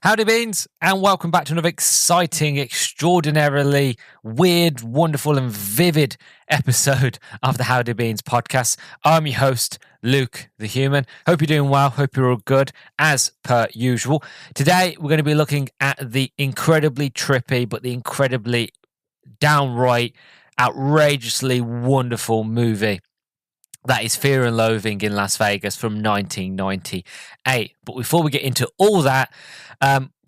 Howdy Beans, and welcome back to another exciting, extraordinarily weird, wonderful, and vivid episode of the Howdy Beans podcast. I'm your host, Luke the Human. Hope you're doing well. Hope you're all good, as per usual. Today, we're going to be looking at the incredibly trippy, but the incredibly downright, outrageously wonderful movie that is Fear and Loathing in Las Vegas from 1998. But before we get into all that,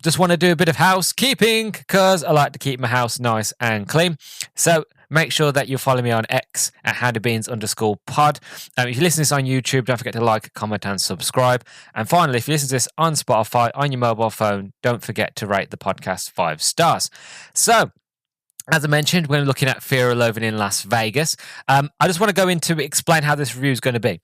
just want to do a bit of housekeeping because I like to keep my house nice and clean. So make sure that you follow me on X at howdybeans_pod. If you listen to this on YouTube, don't forget to like, comment, and subscribe. And finally, if you listen to this on Spotify on your mobile phone, don't forget to rate the podcast 5 stars. So, as I mentioned, we're looking at Fear and Loathing in Las Vegas. I just want to go into explain how this review is going to be.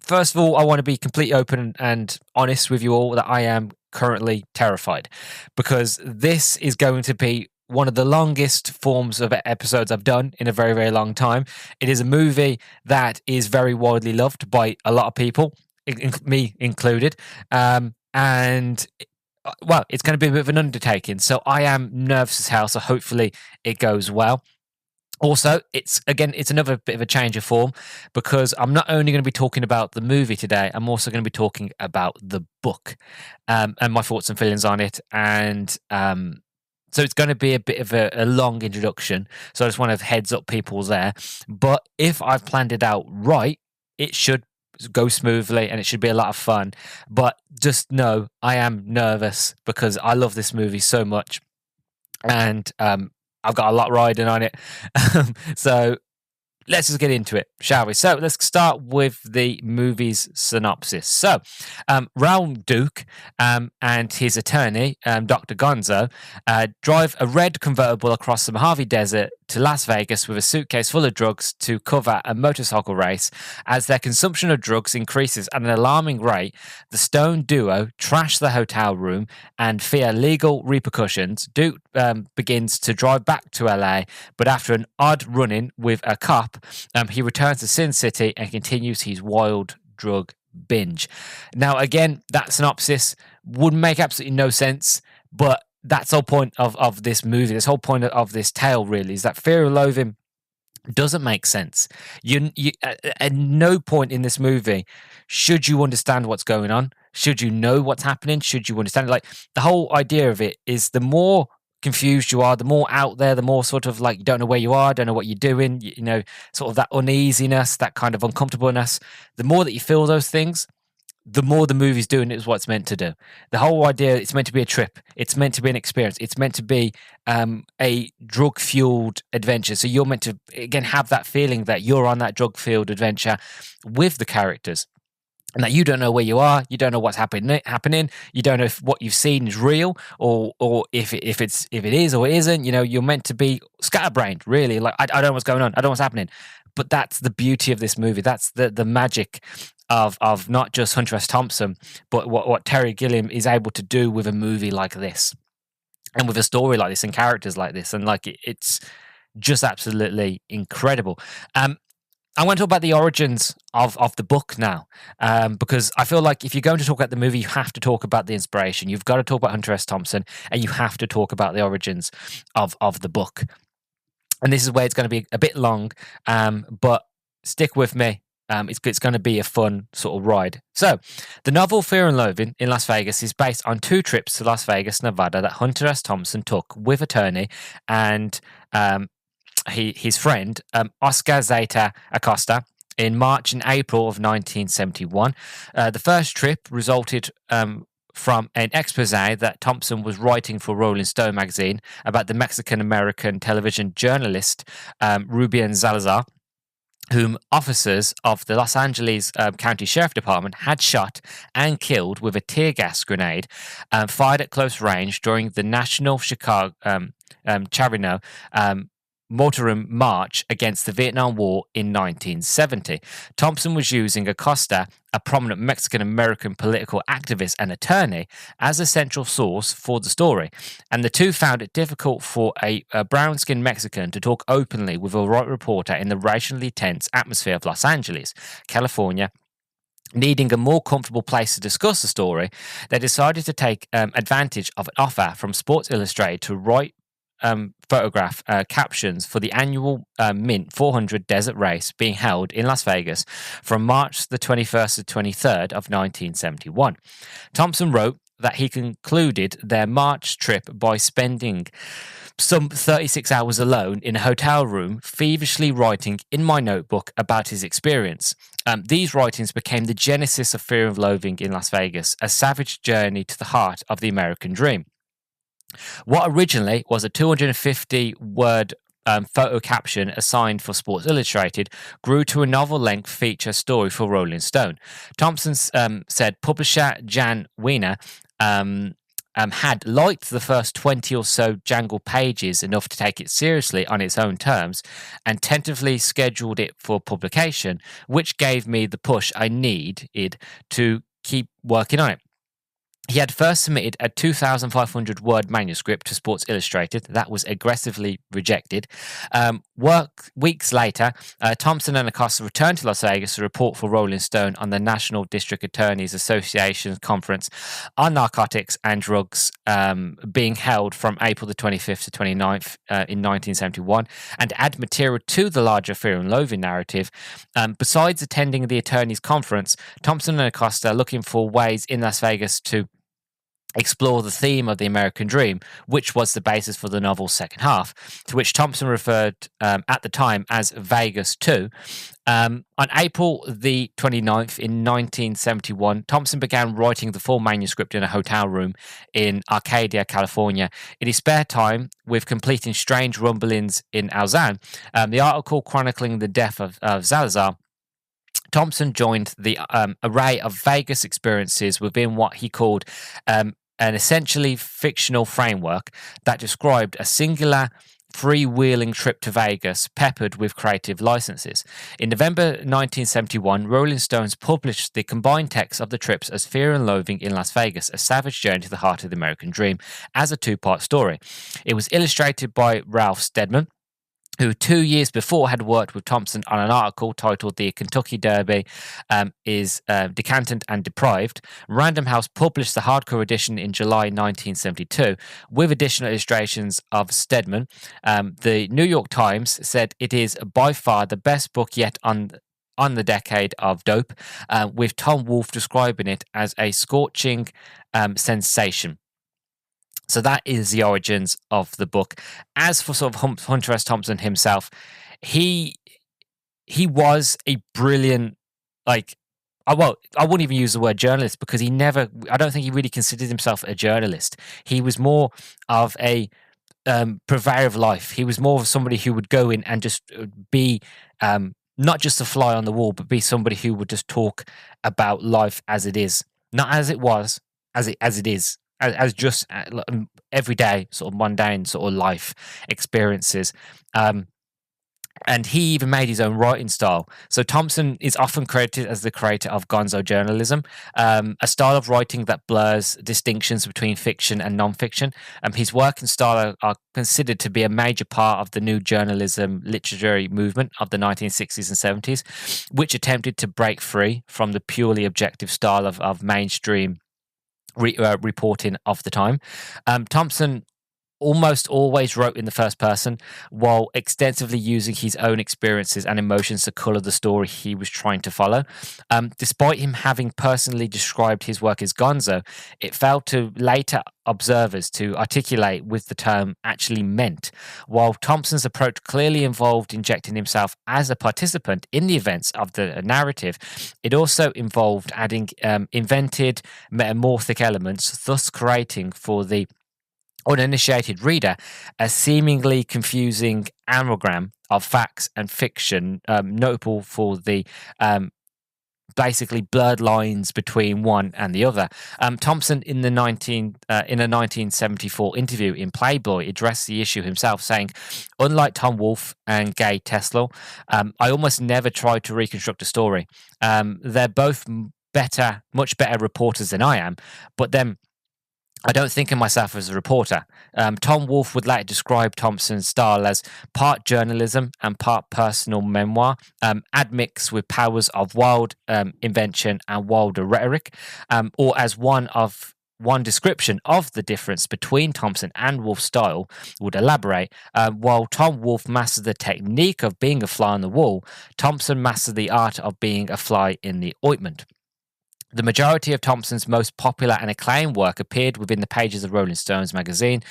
First of all, I want to be completely open and honest with you all that I am currently terrified because this is going to be one of the longest forms of episodes I've done in a very, very long time. It is a movie that is very widely loved by a lot of people, me included, well, it's going to be a bit of an undertaking, so I am nervous as hell, so hopefully it goes well. Also, it's another bit of a change of form because I'm not only going to be talking about the movie today, I'm also going to be talking about the book and my thoughts and feelings on it. And so it's going to be a bit of a long introduction, so I just want to heads up people there. But if I've planned it out right, it should go smoothly and it should be a lot of fun. But just know I am nervous because I love this movie so much and I've got a lot riding on it. So let's just get into it, shall we? So let's start with the movie's synopsis. So Raoul Duke and his attorney, Dr. Gonzo, drive a red convertible across the Mojave Desert to Las Vegas with a suitcase full of drugs to cover a motorcycle race. As their consumption of drugs increases at an alarming rate, the Stone duo trash the hotel room and fear legal repercussions. Duke begins to drive back to LA, but after an odd run-in with a cop, he returns to Sin City and continues his wild drug binge. Now, again, that synopsis would make absolutely no sense, but that's the whole point of this movie. This whole point of this tale, really, is that Fear and Loathing doesn't make sense. You at no point in this movie should you understand what's going on. Should you know what's happening? Should you understand it? Like, the whole idea of it is the more confused you are, the more out there, the more sort of like you don't know where you are, don't know what you're doing, you know, sort of that uneasiness, that kind of uncomfortableness. The more that you feel those things, the more the movie's doing it is what it's meant to do. The whole idea, it's meant to be a trip. It's meant to be an experience. It's meant to be a drug-fueled adventure. So you're meant to, again, have that feeling that you're on that drug-fueled adventure with the characters. And that you don't know where you are, you don't know what's happening, you don't know if what you've seen is real or if it is or it isn't. You know, you're meant to be scatterbrained, really. Like, I don't know what's going on, I don't know what's happening. But that's the beauty of this movie. That's the magic of not just Hunter S Thompson, but what Terry Gilliam is able to do with a movie like this, and with a story like this, and characters like this, and like it's just absolutely incredible. I want to talk about the origins of the book now, because I feel like if you're going to talk about the movie, you have to talk about the inspiration. You've got to talk about Hunter S Thompson, and you have to talk about the origins of the book. And this is where it's going to be a bit long, but stick with me. It's going to be a fun sort of ride. So, the novel Fear and Loathing in Las Vegas is based on 2 trips to Las Vegas, Nevada that Hunter S Thompson took with attorney and his friend, Oscar Zeta Acosta, in March and April of 1971. The first trip resulted from an expose that Thompson was writing for Rolling Stone magazine about the Mexican-American television journalist Rubian Salazar, whom officers of the Los Angeles County Sheriff Department had shot and killed with a tear gas grenade fired at close range during the National Chicago Charino Motorum March against the Vietnam War in 1970. Thompson was using Acosta, a prominent Mexican-American political activist and attorney, as a central source for the story, and the two found it difficult for a brown-skinned Mexican to talk openly with a white reporter in the racially tense atmosphere of Los Angeles, California, Needing a more comfortable place to discuss the story, they decided to take advantage of an offer from Sports Illustrated to write photograph captions for the annual Mint 400 desert race being held in Las Vegas from March the 21st to 23rd of 1971. Thompson wrote that he concluded their March trip by spending some 36 hours alone in a hotel room, feverishly writing in my notebook about his experience. These writings became the genesis of Fear and Loathing in Las Vegas, a savage journey to the heart of the American dream. What originally was a 250-word photo caption assigned for Sports Illustrated grew to a novel-length feature story for Rolling Stone. Thompson said publisher Jan Wiener had liked the first 20 or so jangle pages enough to take it seriously on its own terms and tentatively scheduled it for publication, which gave me the push I needed to keep working on it. He had first submitted a 2,500-word manuscript to Sports Illustrated that was aggressively rejected. Weeks later, Thompson and Acosta returned to Las Vegas to report for Rolling Stone on the National District Attorneys Association Conference on Narcotics and Drugs being held from April the 25th to 29th in 1971, and add material to the larger Fear and Loathing narrative. Besides attending the attorneys' conference, Thompson and Acosta are looking for ways in Las Vegas to explore the theme of the American dream, which was the basis for the novel's second half, to which Thompson referred at the time as Vegas 2. On April the 29th in 1971, Thompson began writing the full manuscript in a hotel room in Arcadia, California. In his spare time, with completing Strange Rumblings in Alzan, the article chronicling the death of Salazar, Thompson joined the array of Vegas experiences within what he called an essentially fictional framework that described a singular freewheeling trip to Vegas peppered with creative licenses. In November 1971, Rolling Stones published the combined text of the trips as Fear and Loathing in Las Vegas, a savage journey to the heart of the American dream, as a two-part story. It was illustrated by Ralph Steadman, who 2 years before had worked with Thompson on an article titled The Kentucky Derby is Decanted and Deprived. Random House published the hardcover edition in July 1972 with additional illustrations of Steadman. The New York Times said it is by far the best book yet on the decade of dope, with Tom Wolfe describing it as a scorching sensation. So that is the origins of the book. As for sort of Hunter S Thompson himself, he was a brilliant, I wouldn't even use the word journalist, because I don't think he really considered himself a journalist. He was more of a purveyor of life. He was more of somebody who would go in and just be not just a fly on the wall, but be somebody who would just talk about life as it is, not as it was, as it is. As just everyday sort of mundane sort of life experiences. And he even made his own writing style. So Thompson is often credited as the creator of gonzo journalism, a style of writing that blurs distinctions between fiction and non-fiction. His work and style are considered to be a major part of the new journalism literary movement of the 1960s and 70s, which attempted to break free from the purely objective style of mainstream reporting of the time. Thompson almost always wrote in the first person, while extensively using his own experiences and emotions to colour the story he was trying to follow. Despite him having personally described his work as gonzo, it fell to later observers to articulate what the term actually meant. While Thompson's approach clearly involved injecting himself as a participant in the events of the narrative, it also involved adding invented metamorphic elements, thus creating for the uninitiated reader a seemingly confusing amalgam of facts and fiction, notable for the basically blurred lines between one and the other. Thompson, in a 1974 interview in Playboy, addressed the issue himself, saying, "Unlike Tom Wolfe and Gay Tesla, I almost never tried to reconstruct a story. They're both much better reporters than I am, but then I don't think of myself as a reporter. Tom Wolfe would later describe Thompson's style as part journalism and part personal memoir, admixed with powers of wild invention and wilder rhetoric, or as one description of the difference between Thompson and Wolfe's style would elaborate. While Tom Wolfe mastered the technique of being a fly on the wall, Thompson mastered the art of being a fly in the ointment. The majority of Thompson's most popular and acclaimed work appeared within the pages of Rolling Stones magazine.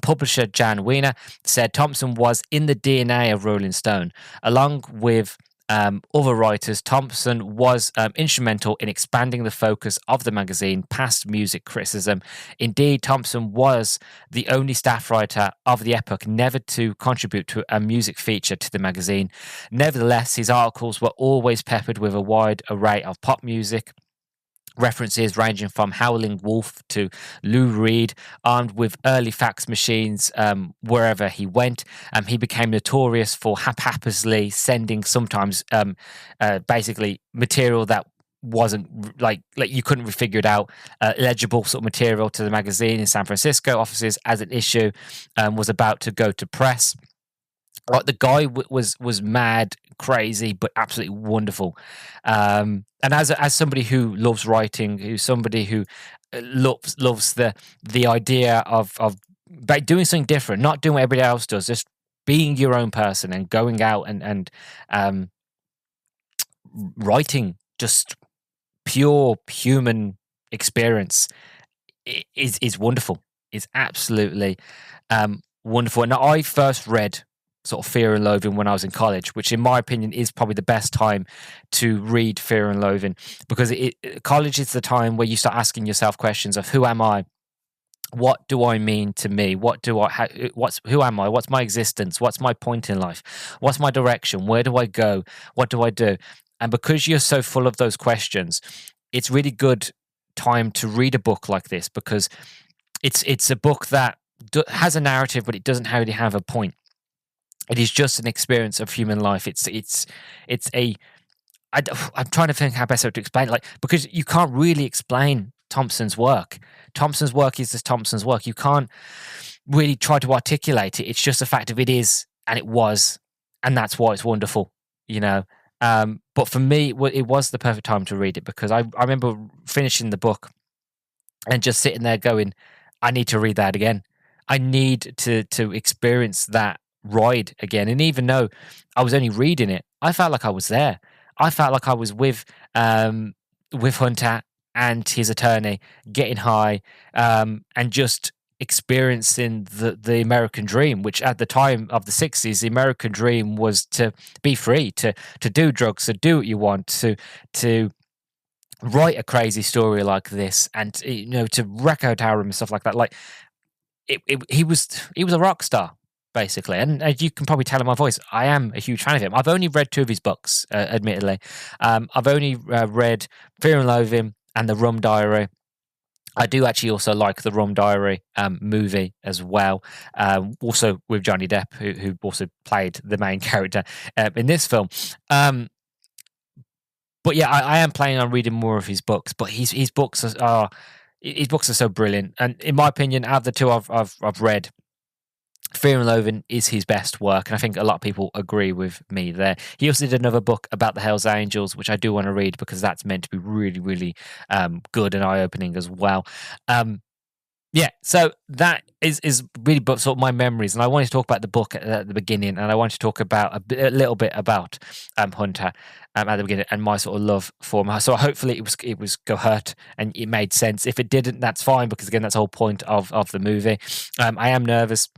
Publisher Jan Wiener said Thompson was in the DNA of Rolling Stone. Along with other writers, Thompson was instrumental in expanding the focus of the magazine past music criticism. Indeed, Thompson was the only staff writer of the epoch never to contribute to a music feature to the magazine. Nevertheless, his articles were always peppered with a wide array of pop music, references ranging from Howling Wolf to Lou Reed. Armed with early fax machines wherever he went, he became notorious for haphazardly sending sometimes basically material that wasn't like you couldn't figure it out, illegible sort of material to the magazine in San Francisco offices as an issue was about to go to press. Like, the guy was mad, crazy, but absolutely wonderful. And as somebody who loves writing, who's somebody who loves the idea of doing something different, not doing what everybody else does, just being your own person and going out and writing just pure human experience is wonderful. It's absolutely wonderful. And I first read sort of Fear and Loathing when I was in college, which in my opinion is probably the best time to read Fear and Loathing, because college is the time where you start asking yourself questions of who am I? What do I mean to me? Who am I? What's my existence? What's my point in life? What's my direction? Where do I go? What do I do? And because you're so full of those questions, it's really good time to read a book like this, because it's a book that has a narrative, but it doesn't really have a point. It is just an experience of human life. I'm trying to think how best to explain it, because you can't really explain Thompson's work. Thompson's work is just Thompson's work. You can't really try to articulate it. It's just a fact of it is, and it was, and that's why it's wonderful, you know. But for me, it was the perfect time to read it, because I remember finishing the book and just sitting there going, I need to read that again. I need to experience that ride again. And even though I was only reading it, I felt like I was there. I felt like I was with Hunter and his attorney, getting high, and just experiencing the American dream, which at the time of the 60s, the American dream was to be free, to do drugs, to do what you want, to write a crazy story like this, and to wreck hotel room and stuff like that. Like he was a rock star, basically. And as you can probably tell in my voice, I am a huge fan of him. I've only read 2 of his books, admittedly. I've only read Fear and Loathing and The Rum Diary. I do actually also like the Rum Diary movie as well, also with Johnny Depp, who also played the main character in this film. But yeah, I am planning on reading more of his books. But his books are so brilliant, and in my opinion, out of the 2 I've read, Fear and Loathing is his best work, and I think a lot of people agree with me there. He also did another book about the Hells Angels, which I do want to read, because that's meant to be really, really good and eye-opening as well. Yeah, so that is really sort of my memories, and I wanted to talk about the book at the beginning, and I wanted to talk about a little bit about Hunter at the beginning and my sort of love for him. So hopefully it was coherent and it made sense. If it didn't, that's fine, because again, that's the whole point of the movie. I am nervous,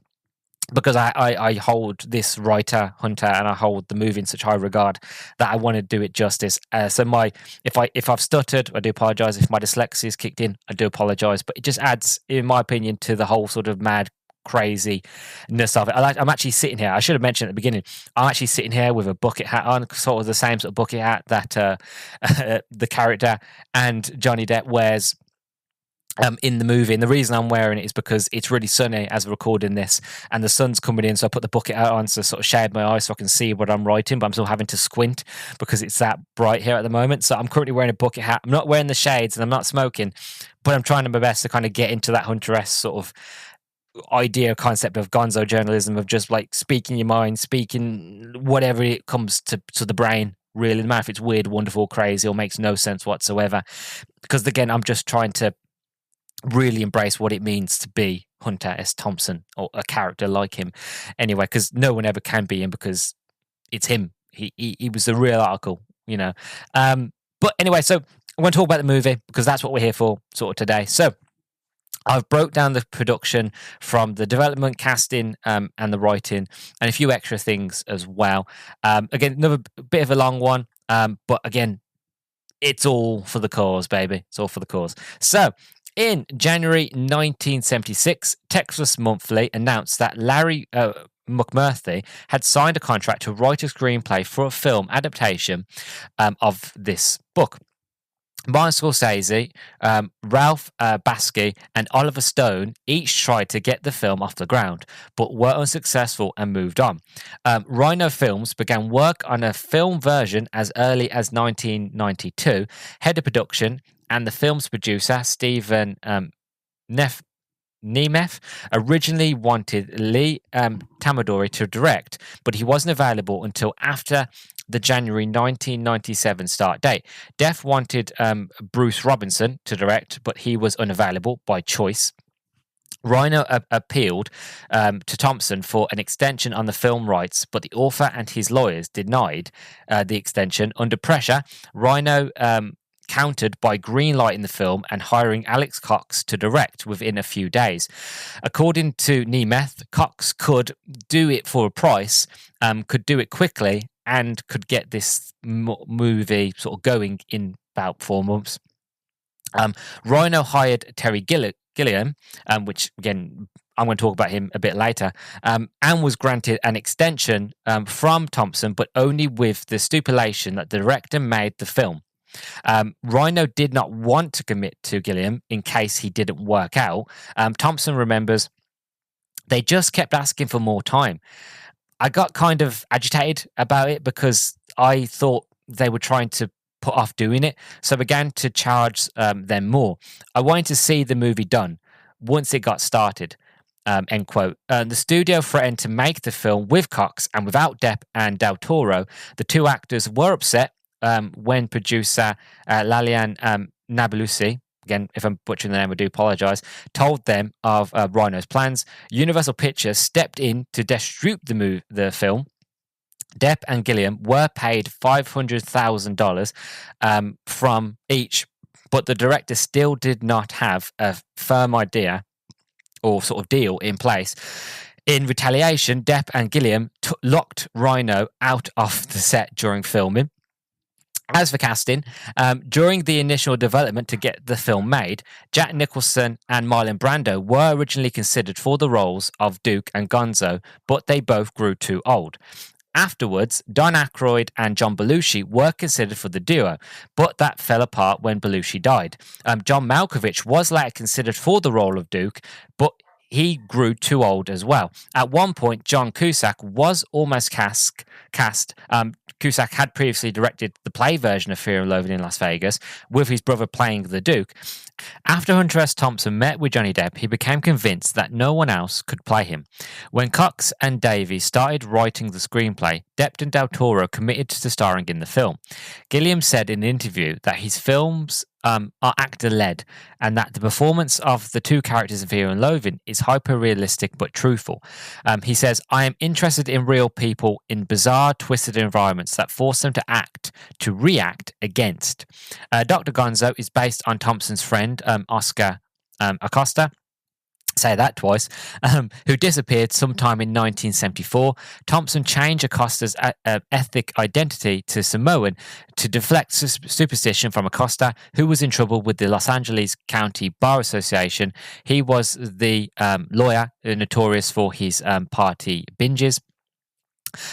because I hold this writer Hunter and I hold the movie in such high regard that I want to do it justice. So if I've stuttered, I do apologise. If my dyslexia is kicked in, I do apologise. But it just adds, in my opinion, to the whole sort of mad craziness of it. I'm actually sitting here. I should have mentioned at the beginning. I'm actually sitting here with a bucket hat on, sort of the same sort of bucket hat that the character and Johnny Depp wears in the movie. And the reason I'm wearing it is because it's really sunny as we're recording this, and the sun's coming in. So I put the bucket out on to sort of shade my eyes so I can see what I'm writing, but I'm still having to squint because it's that bright here at the moment. So I'm currently wearing a bucket hat. I'm not wearing the shades and I'm not smoking, but I'm trying my best to kind of get into that Hunter S sort of idea concept of gonzo journalism, of just like speaking your mind, speaking whatever it comes to the brain. Really, no matter if it's weird, wonderful, crazy, or makes no sense whatsoever. Because again, I'm just trying to really embrace what it means to be Hunter S Thompson, or a character like him. Anyway, because no one ever can be him, because it's him. He was the real article, you know. But anyway, so I want to talk about the movie because that's what we're here for, sort of today. So I've broke down the production from the development, casting, and the writing, and a few extra things as well. Again, another bit of a long one, but again, it's all for the cause, baby. It's all for the cause. So, in January 1976, Texas Monthly announced that Larry McMurthy had signed a contract to write a screenplay for a film adaptation of this book. Martin Scorsese, Ralph Bakshi, and Oliver Stone each tried to get the film off the ground, but were unsuccessful and moved on. Rhino Films began work on a film version as early as 1992. Head of production and the film's producer, Stephen Nemeth, originally wanted Lee Tamadori to direct, but he wasn't available until after the January 1997 start date. Def wanted Bruce Robinson to direct, but he was unavailable by choice. Rhino appealed to Thompson for an extension on the film rights, but the author and his lawyers denied the extension. Under pressure, Rhino countered by greenlighting the film and hiring Alex Cox to direct within a few days. According to Nemeth, Cox could do it for a price, could do it quickly, and could get this movie sort of going in about 4 months. Rhino hired Terry Gilliam, which again, I'm going to talk about him a bit later, and was granted an extension from Thompson, but only with the stipulation that the director made the film. Rhino did not want to commit to Gilliam in case he didn't work out. Thompson remembers, they just kept asking for more time. I got kind of agitated about it because I thought they were trying to put off doing it, so I began to charge them more. I wanted to see the movie done once it got started. End quote. The studio threatened to make the film with Cox and without Depp and Del Toro. The two actors were upset when producer Lalian Nablusi, again, if I'm butchering the name, I do apologize, told them of Rhino's plans. Universal Pictures stepped in to distribute the film. Depp and Gilliam were paid $500,000 from each, but the director still did not have a firm idea or sort of deal in place. In retaliation, Depp and Gilliam locked Rhino out of the set during filming. As for casting, during the initial development to get the film made, Jack Nicholson and Marlon Brando were originally considered for the roles of Duke and Gonzo, but they both grew too old. Afterwards, Don Aykroyd and John Belushi were considered for the duo, but that fell apart when Belushi died. John Malkovich was later considered for the role of Duke, but he grew too old as well. At one point, John Cusack was almost cast. Cusack had previously directed the play version of Fear and Loathing in Las Vegas, with his brother playing the Duke. After Hunter S. Thompson met with Johnny Depp, he became convinced that no one else could play him. When Cox and Davies started writing the screenplay, Depp and Del Toro committed to starring in the film. Gilliam said in an interview that his films are actor-led, and that the performance of the two characters in Fear and Loathing is hyper-realistic but truthful. He says, I am interested in real people in bizarre, twisted environments that force them to react against. Dr. Gonzo is based on Thompson's friend, Oscar Acosta, say that twice, who disappeared sometime in 1974. Thompson changed Acosta's ethnic identity to Samoan to deflect superstition from Acosta, who was in trouble with the Los Angeles County Bar Association. He was the lawyer notorious for his party binges.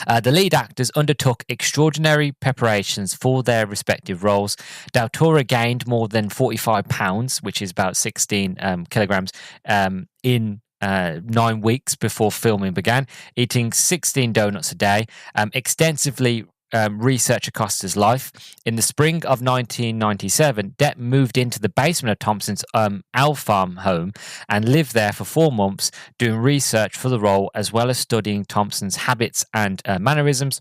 The lead actors undertook extraordinary preparations for their respective roles. Del Toro gained more than 45 pounds, which is about 16 kilograms, in 9 weeks before filming began, eating 16 donuts a day, extensively research Acosta's life. In the spring of 1997, Depp moved into the basement of Thompson's Owl Farm home and lived there for 4 months, doing research for the role as well as studying Thompson's habits and mannerisms.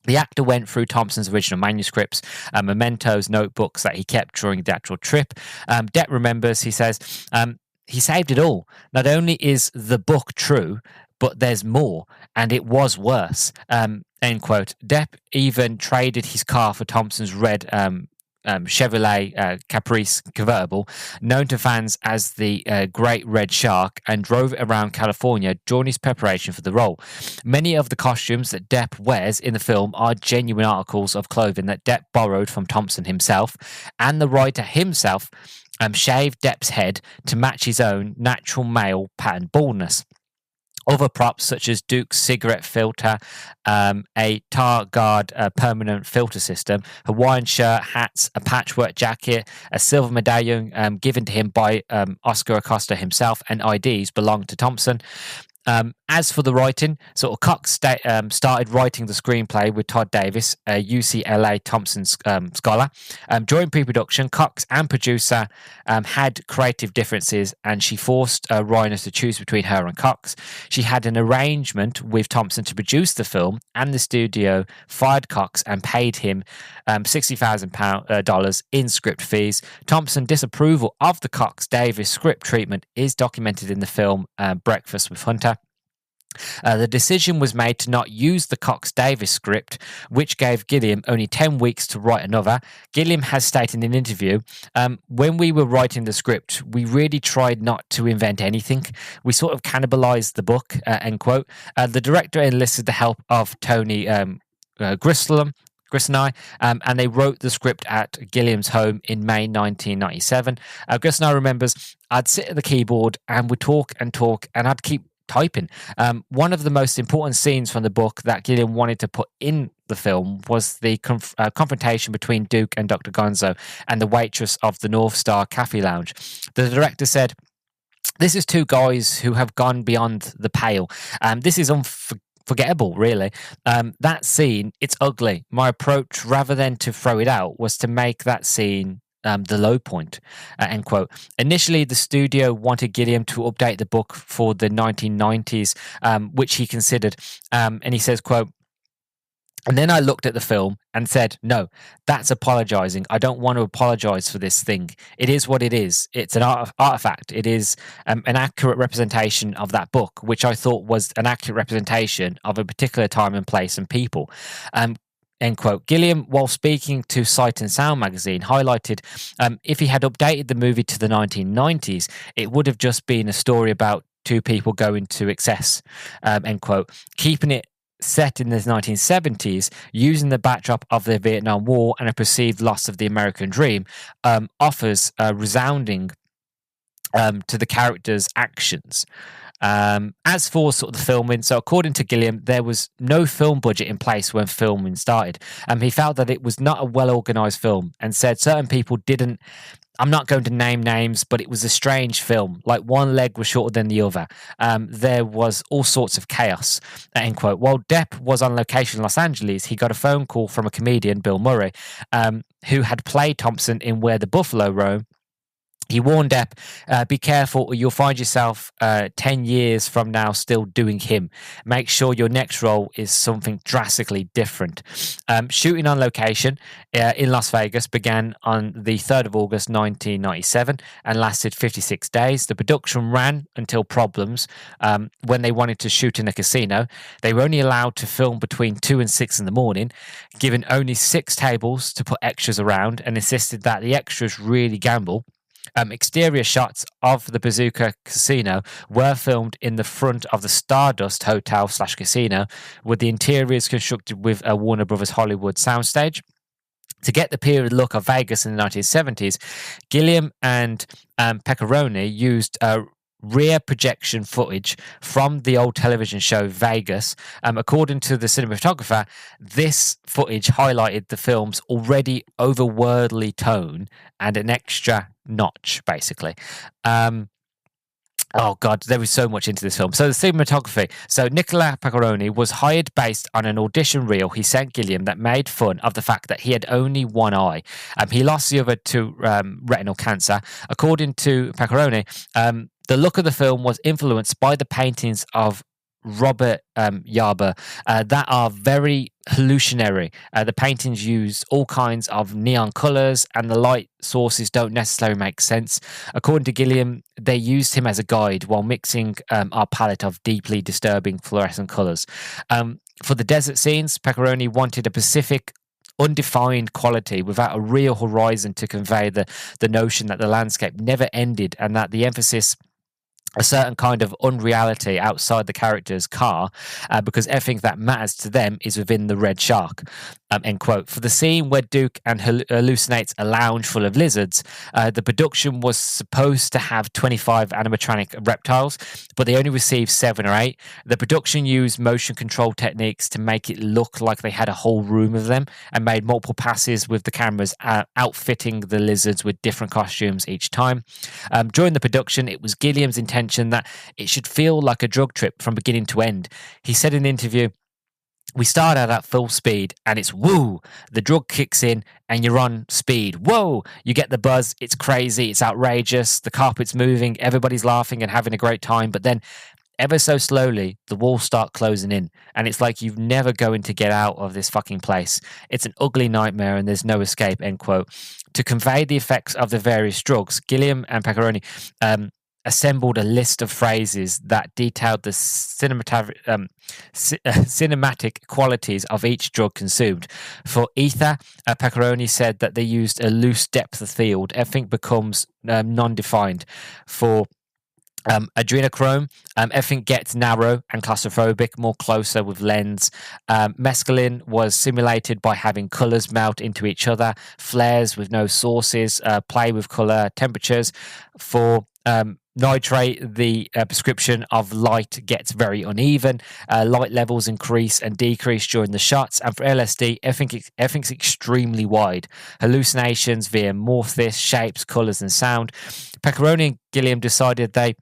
The actor went through Thompson's original manuscripts, mementos, notebooks that he kept during the actual trip. Depp remembers, he says, he saved it all. Not only is the book true, but there's more, and it was worse. End quote. Depp even traded his car for Thompson's red Chevrolet Caprice convertible, known to fans as the Great Red Shark, and drove around California during his preparation for the role. Many of the costumes that Depp wears in the film are genuine articles of clothing that Depp borrowed from Thompson himself, and the writer himself shaved Depp's head to match his own natural male pattern baldness. Other props such as Duke's cigarette filter, a tar guard permanent filter system, Hawaiian shirt, hats, a patchwork jacket, a silver medallion given to him by Oscar Acosta himself, and IDs belonged to Thompson. As for the writing, sort of Cox started writing the screenplay with Todd Davis, a UCLA Thompson scholar. During pre-production, Cox and producer had creative differences, and she forced Reiner to choose between her and Cox. She had an arrangement with Thompson to produce the film, and the studio fired Cox and paid him $60,000 in script fees. Thompson's disapproval of the Cox-Davis script treatment is documented in the film Breakfast with Hunter. The decision was made to not use the Cox-Davis script, which gave Gilliam only 10 weeks to write another. Gilliam has stated in an interview, when we were writing the script, we really tried not to invent anything. We sort of cannibalized the book, end quote. The director enlisted the help of Tony Grissom, and they wrote the script at Gilliam's home in May 1997. Grissom remembers, I'd sit at the keyboard and we'd talk, and I'd keep typing. One of the most important scenes from the book that Gilliam wanted to put in the film was the confrontation between Duke and Dr. Gonzo and the waitress of the North Star Cafe Lounge. The director said, "This is two guys who have gone beyond the pale. This is unforgettable, really. That scene, it's ugly. My approach, rather than to throw it out, was to make that scene the low point," end quote. Initially, the studio wanted Gilliam to update the book for the 1990s, which he considered. And he says, quote, "And then I looked at the film and said, no, that's apologizing. I don't want to apologize for this thing. It is what it is. It's an artifact. It is an accurate representation of that book, which I thought was an accurate representation of a particular time and place and people." End quote. Gilliam, while speaking to Sight and Sound magazine, highlighted if he had updated the movie to the 1990s, it would have just been a story about two people going to excess, end quote. Keeping it set in the 1970s, using the backdrop of the Vietnam War and a perceived loss of the American dream, offers resounding to the characters' actions. As for sort of the filming, so according to Gilliam, there was no film budget in place when filming started. He felt that it was not a well-organized film and said certain people didn't, I'm not going to name names, but it was a strange film. Like one leg was shorter than the other. There was all sorts of chaos, end quote. While Depp was on location in Los Angeles, he got a phone call from a comedian, Bill Murray, who had played Thompson in Where the Buffalo Roam. He warned Depp, be careful or you'll find yourself 10 years from now still doing him. Make sure your next role is something drastically different. Shooting on location in Las Vegas began on the 3rd of August 1997 and lasted 56 days. The production ran until problems when they wanted to shoot in a casino. They were only allowed to film between 2 and 6 in the morning, given only 6 tables to put extras around, and insisted that the extras really gamble. Exterior shots of the Bazooka Casino were filmed in the front of the Stardust Hotel/Casino, with the interiors constructed with a Warner Brothers Hollywood soundstage. To get the period look of Vegas in the 1970s, Gilliam and Peccaroni used rear projection footage from the old television show Vegas. According to the cinematographer, this footage highlighted the film's already overworldly tone and an extra notch, basically. Oh God, there was so much into this film. So the cinematography. So Nicola Paccaroni was hired based on an audition reel he sent Gilliam that made fun of the fact that he had only one eye. He lost the other to retinal cancer. According to Paccaroni, the look of the film was influenced by the paintings of Robert Yarber that are very hallucinatory. The paintings use all kinds of neon colors, and the light sources don't necessarily make sense. According to Gilliam, they used him as a guide while mixing our palette of deeply disturbing fluorescent colors. For the desert scenes, Paccaroni wanted a Pacific undefined quality without a real horizon to convey the notion that the landscape never ended, and that the emphasis a certain kind of unreality outside the character's car, because everything that matters to them is within the red shark. End quote. For the scene where Duke hallucinates a lounge full of lizards, the production was supposed to have 25 animatronic reptiles, but they only received 7 or 8. The production used motion control techniques to make it look like they had a whole room of them, and made multiple passes with the cameras outfitting the lizards with different costumes each time. During the production, it was Gilliam's intention that it should feel like a drug trip from beginning to end. He said in an interview, "We start out at full speed and it's woo, the drug kicks in and you're on speed. Whoa, you get the buzz, it's crazy, it's outrageous, the carpet's moving, everybody's laughing and having a great time, but then ever so slowly, the walls start closing in, and it's like you're never going to get out of this fucking place. It's an ugly nightmare and there's no escape," end quote. To convey the effects of the various drugs, Gilliam and Paccaroni assembled a list of phrases that detailed the cinematic qualities of each drug consumed. For ether, Paccaroni said that they used a loose depth of field. Everything becomes non-defined. For adrenochrome, everything gets narrow and claustrophobic, more closer with lens. Mescaline was simulated by having colors melt into each other, flares with no sources, play with color temperatures. For nitrate, the prescription of light gets very uneven. Light levels increase and decrease during the shots. And for LSD, everything's extremely wide. Hallucinations via morphs, shapes, colors, and sound. Paccaroni and Gilliam decided they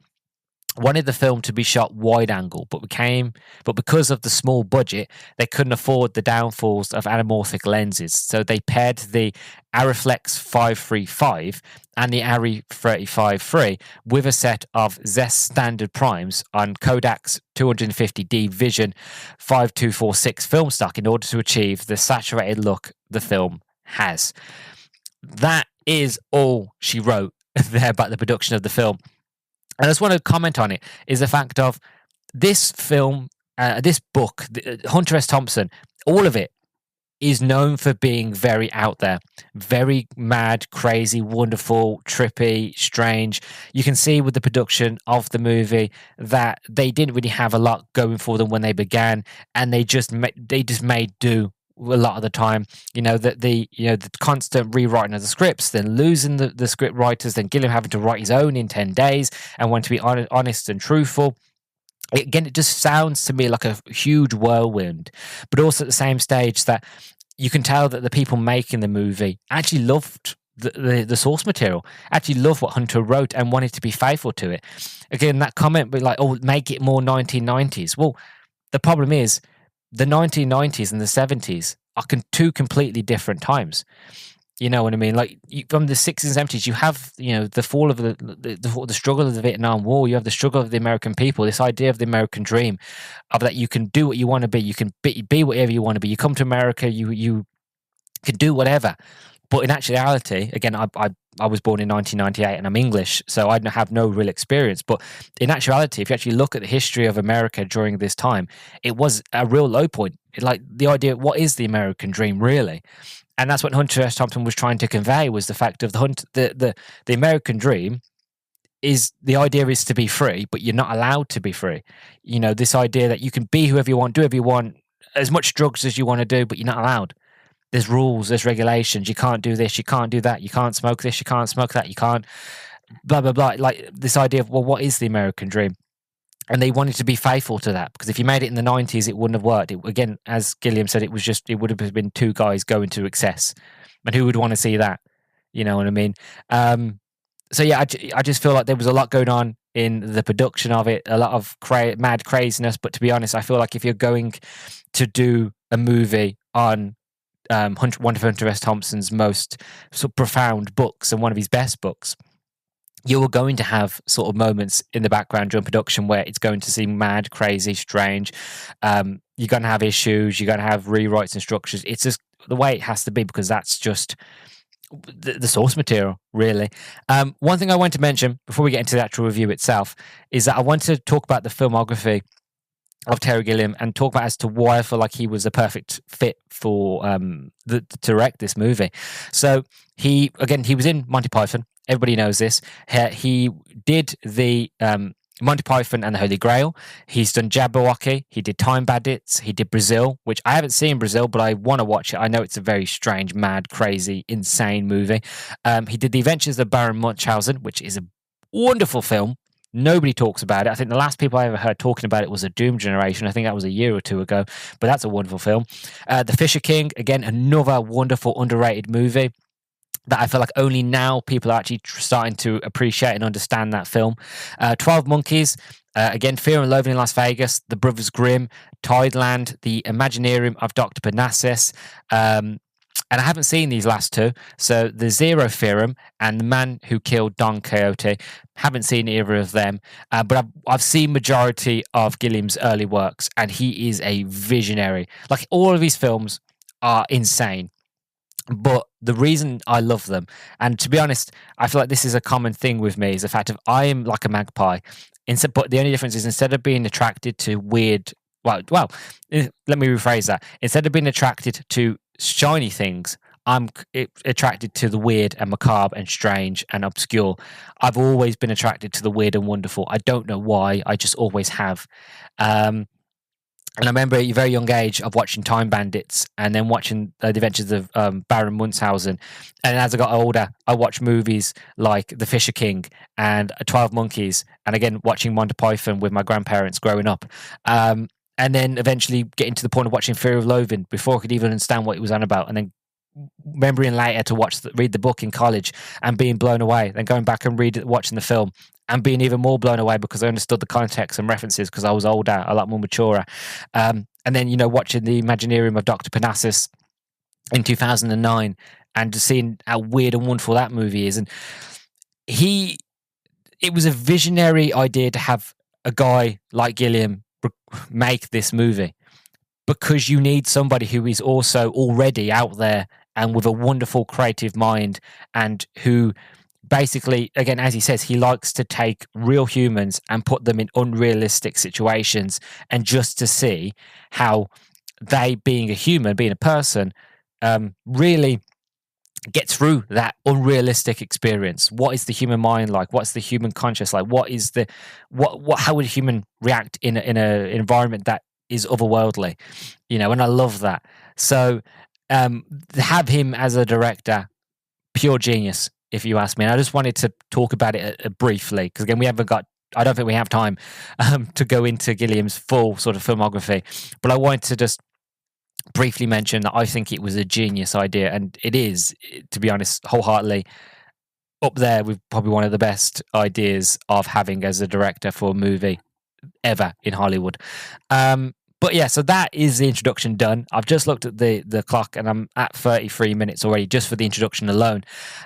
wanted the film to be shot wide angle, but because of the small budget, they couldn't afford the downfalls of anamorphic lenses. So they paired the Arriflex 535 and the Arri 35-3 with a set of Zest standard primes on Kodak's 250D Vision 5246 film stock in order to achieve the saturated look the film has. That is all she wrote there about the production of the film. And I just want to comment on it, is the fact of this film, this book, Hunter S Thompson, all of it is known for being very out there, very mad, crazy, wonderful, trippy, strange. You can see with the production of the movie that they didn't really have a lot going for them when they began, and they just made do a lot of the time. The constant rewriting of the scripts, then losing the script writers, then Gilliam having to write his own in 10 days and want to be honest and truthful. Again, it just sounds to me like a huge whirlwind, but also at the same stage that you can tell that the people making the movie actually loved the source material, actually loved what Hunter wrote and wanted to be faithful to it. Again, that comment, but like, oh, make it more 1990s. Well, the problem is, the 1990s and the 70s are two completely different times. You know what I mean? Like from the 60s and 70s, you have the fall of the struggle of the Vietnam War. You have the struggle of the American people. This idea of the American dream, of that you can do what you want to be. You can be whatever you want to be. You come to America, you can do whatever. But in actuality, again, I was born in 1998 and I'm English, so I have no real experience. But in actuality, if you actually look at the history of America during this time, it was a real low point. Like the idea, what is the American dream really? And that's what Hunter S. Thompson was trying to convey, was the fact of the American dream is the idea is to be free, but you're not allowed to be free. This idea that you can be whoever you want, do whatever you want, as much drugs as you want to do, but you're not allowed. There's rules, there's regulations. You can't do this, you can't do that, you can't smoke this, you can't smoke that, you can't blah blah blah, like this idea of, well, what is the American dream? And they wanted to be faithful to that, because if you made it in the 90s, it wouldn't have worked. Again, as Gilliam said, it would have been two guys going to excess, and who would want to see that? You know what I mean? So yeah, I just feel like there was a lot going on in the production of it, a lot of mad craziness. But to be honest, I feel like if you're going to do a movie on one of Hunter S Thompson's most sort of profound books and one of his best books, you are going to have sort of moments in the background during production where it's going to seem mad, crazy, strange. You're going to have issues. You're going to have rewrites and structures. It's just the way it has to be, because that's just the source material, really. One thing I want to mention before we get into the actual review itself is that I want to talk about the filmography of Terry Gilliam and talk about as to why I feel like he was a perfect fit for to direct this movie. So he was in Monty Python. Everybody knows this. He did the Monty Python and the Holy Grail. He's done Jabberwocky. He did Time Bandits. He did Brazil, which I haven't seen Brazil, but I want to watch it. I know it's a very strange, mad, crazy, insane movie. He did The Adventures of Baron Munchausen, which is a wonderful film. Nobody talks about it. I think the last people I ever heard talking about it was a Doom Generation. I think that was a year or two ago, but that's a wonderful film. The Fisher King, again, another wonderful, underrated movie that I feel like only now people are actually starting to appreciate and understand that film. 12 Monkeys, again, Fear and Loathing in Las Vegas, The Brothers Grimm, Tideland, The Imaginarium of Dr. Parnassus, and I haven't seen these last two. So The Zero Theorem and The Man Who Killed Don Quixote. Haven't seen either of them. But I've seen majority of Gilliam's early works, and he is a visionary. Like, all of his films are insane. But the reason I love them, and to be honest, I feel like this is a common thing with me, is the fact of I am like a magpie. But the only difference is, instead of being attracted to weird, let me rephrase that. Instead of being attracted to shiny things, I'm attracted to the weird and macabre and strange and obscure. I've always been attracted to the weird and wonderful. I don't know why. I just always have. And I remember at a very young age of watching Time Bandits and then watching The Adventures of Baron Munchausen. And as I got older, I watched movies like The Fisher King and 12 Monkeys, and again, watching Monty Python with my grandparents growing up. And then eventually getting to the point of watching Fear and Loathing before I could even understand what it was on about. And then remembering later to read the book in college and being blown away, then going back and watching the film and being even more blown away because I understood the context and references because I was older, a lot more mature. And then, watching The Imaginarium of Dr. Parnassus in 2009 and just seeing how weird and wonderful that movie is. And it was a visionary idea to have a guy like Gilliam make this movie, because you need somebody who is also already out there and with a wonderful creative mind, and who basically, again, as he says, he likes to take real humans and put them in unrealistic situations, and just to see how they, being a human, being a person, really get through that unrealistic experience. What is the human mind like? What's the human conscious like? How would a human react in an environment that is otherworldly? And I love that. So have him as a director, pure genius, if you ask me. And I just wanted to talk about it briefly, because again, I don't think we have time to go into Gilliam's full sort of filmography, but I wanted to just briefly mention that I think it was a genius idea, and it is, to be honest, wholeheartedly up there with probably one of the best ideas of having as a director for a movie ever in Hollywood. But yeah, so that is the introduction done. I've just looked at the clock and I'm at 33 minutes already just for the introduction alone.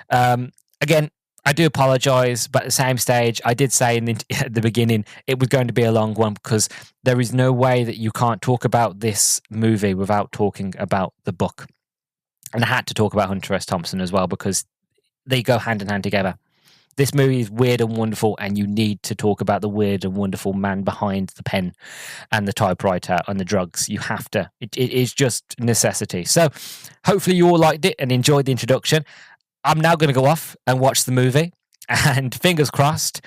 Again, I do apologize, but at the same stage, I did say at the beginning it was going to be a long one, because there is no way that you can't talk about this movie without talking about the book. And I had to talk about Hunter S Thompson as well, because they go hand in hand together. This movie is weird and wonderful, and you need to talk about the weird and wonderful man behind the pen and the typewriter and the drugs. You have to. It is just necessity. So hopefully you all liked it and enjoyed the introduction. I'm now going to go off and watch the movie, and fingers crossed,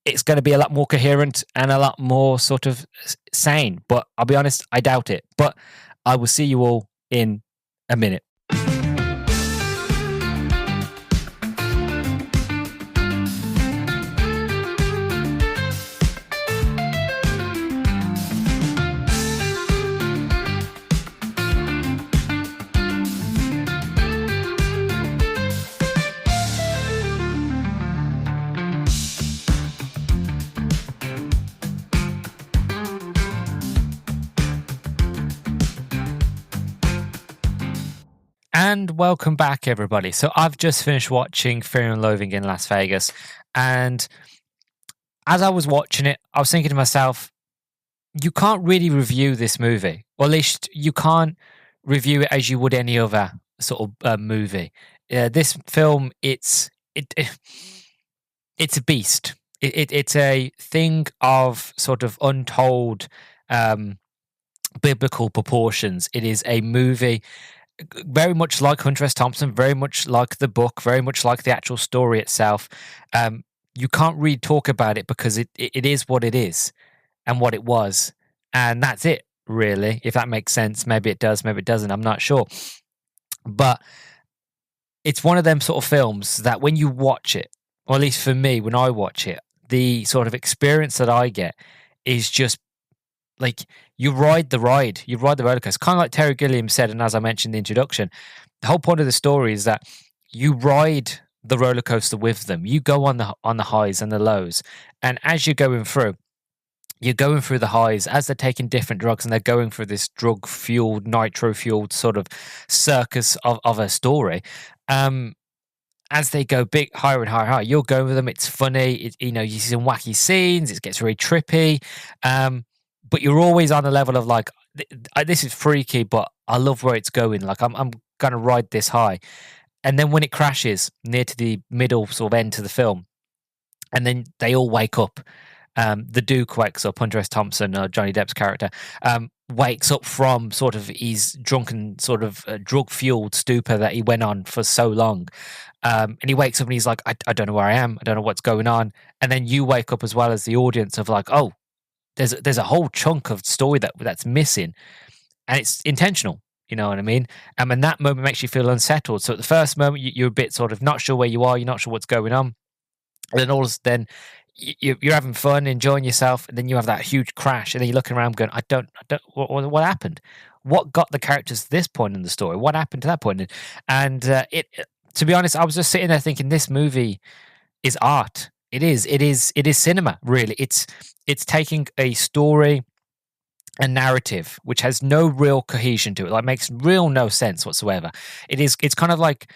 it's going to be a lot more coherent and a lot more sort of sane. But I'll be honest, I doubt it. But I will see you all in a minute. And welcome back, everybody. So I've just finished watching Fear and Loathing in Las Vegas, and as I was watching it, I was thinking to myself, you can't really review this movie, or at least you can't review it as you would any other sort of movie. This film, it's a beast. It's a thing of sort of untold um, biblical proportions. It is a movie very much like Hunter S Thompson, very much like the book, very much like the actual story itself. Um, you can't really talk about it because it is what it is and what it was, and that's it, really. If that makes sense, maybe it does, maybe it doesn't. I'm not sure, but it's one of them sort of films that when you watch it, or at least for me, when I watch it, the sort of experience that I get is just like you ride the roller coaster. Kind of like Terry Gilliam said, and as I mentioned in the introduction, the whole point of the story is that you ride the roller coaster with them. You go on the highs and the lows, and as you're going through the highs as they're taking different drugs and they're going through this drug fueled, nitro fueled sort of circus of a story. As they go big higher and higher, higher, you'll go with them. It's funny. You see some wacky scenes. It gets very trippy. But you're always on the level of like, this is freaky, but I love where it's going. Like I'm gonna ride this high, and then when it crashes near to the middle sort of end to the film, and then they all wake up. The Duke wakes up. Hunter S Thompson, Johnny Depp's character, wakes up from sort of his drunken sort of drug fueled stupor that he went on for so long. And he wakes up and he's like, I don't know where I am. I don't know what's going on. And then you wake up as well as the audience of like, oh, there's a whole chunk of story that's missing, and it's intentional. You know what I mean? And that moment makes you feel unsettled. So at the first moment, you're a bit sort of not sure where you are. You're not sure what's going on. And then then you're having fun, enjoying yourself, and then you have that huge crash, and then you're looking around going, I don't, what happened? What got the characters to this point in the story? What happened to that point? And to be honest, I was just sitting there thinking, this movie is art. It is cinema, really. It's taking a story, a narrative, which has no real cohesion to it, like makes real no sense whatsoever. It's kind of like,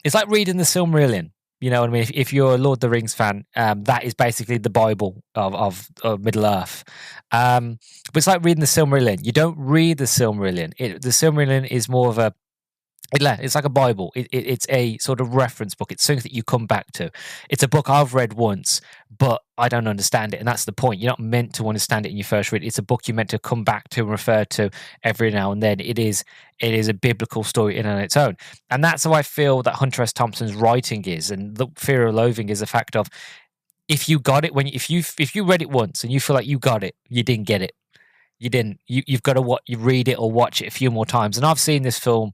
it's like reading the Silmarillion. You know what I mean? If you're a Lord of the Rings fan, that is basically the Bible of Middle Earth. But it's like reading the Silmarillion. You don't read the Silmarillion. The Silmarillion is more of it's like a Bible. It's a sort of reference book. It's something that you come back to. It's a book I've read once, but I don't understand it, and that's the point. You're not meant to understand it in your first read. It's a book you're meant to come back to and refer to every now and then. It is a biblical story in and on its own, and that's how I feel that Hunter S. Thompson's writing is, and the Fear and Loathing is a fact of if you got it if you read it once and you feel like you got it, you didn't get it. You didn't. You've got to you read it or watch it a few more times, and I've seen this film